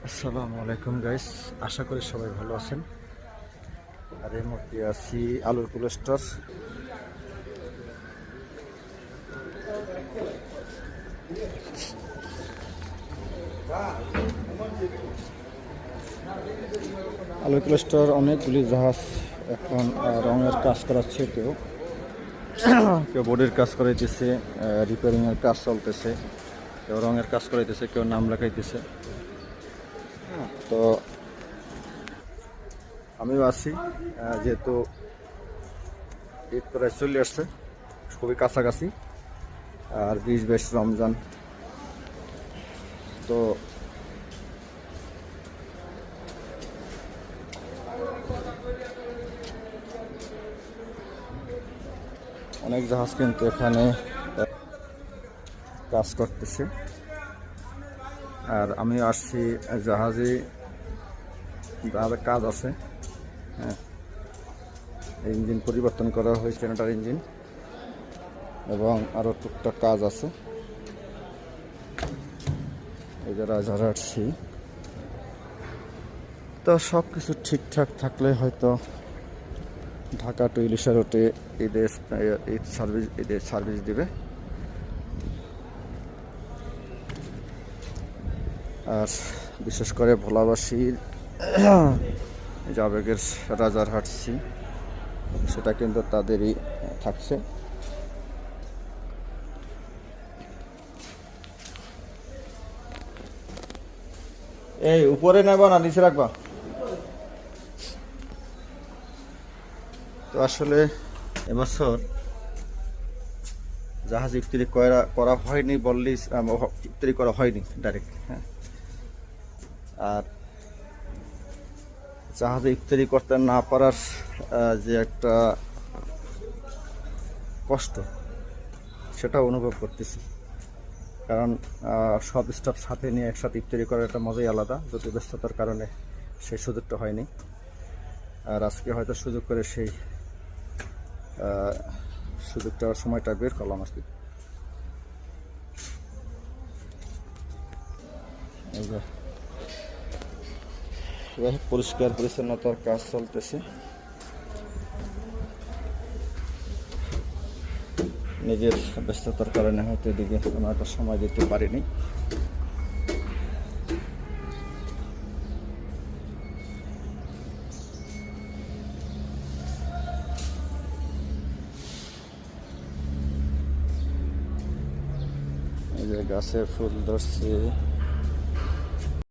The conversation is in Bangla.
আসসালামু আলাইকুম গাইস, আশা করি সবাই ভালো আছেন। আর এই মুহূর্তে আছি আলুর কোল্ড স্টোর। আলুর কোল্ড স্টোর অনেকগুলি জাহাজ এখন রঙের কাজ করাচ্ছে। কেউ কেউ বোর্ডের কাজ করাইতেছে, রিপেয়ারিংয়ের কাজ চলতেছে, কেউ রঙের কাজ করাইতেছে, কেউ নাম লেখাইতেছে। তো আমিও আছি, যেহেতু ঈদ প্রায় চলে আসছে, খুবই কাছাকাছি। আর 20-22 রমজান, তো অনেক জাহাজ কিন্তু এখানে কাজ করতেছে। আর আমি আসছি জাহাজে কাজ আছে। হ্যাঁ, ইঞ্জিন পরিবর্তন করা হয়েছে, জেনারেটর ইঞ্জিন, এবং আরও টুকটাক কাজ আছে। এই যে রাজারহাট আসছি, তো সব কিছু ঠিকঠাক থাকলে হয়তো ঢাকা টু ইলিশা রুটে ঈদের সার্ভিস দিবে। আর বিশেষ করে ভোলাবাসীর যে আবেগের রাজারহাট সি, সেটা কিন্তু তাদেরই থাকছে। এই উপরে নেবা না নিচে রাখবা? তো আসলে এবছর জাহাজ ইফতারি করা হয়নি বললেই, ইফতারি করা হয়নি ডাইরেক্ট। হ্যাঁ, আর জাহাজে ইফতারি করতে না পারার যে একটা কষ্ট, সেটা অনুভব করতেছি। কারণ সব স্টাফ সাথে নিয়ে একসাথে ইফতারি করার একটা মজাই আলাদা, যদি ব্যস্ততার কারণে সেই সুযোগটা হয়নি। আর আজকে হয়তো সুযোগ করে সেই সুযোগটা, সময়টা বের করলাম আর কি। পরিষ্কার পরিচ্ছন্নতার কাজ চলতেছে। নিজের ব্যস্ততার কারণে হয়তো এদিকে কোনো একটা সময় দিতে পারিনি। এই যে গাছে ফুল ধরছে।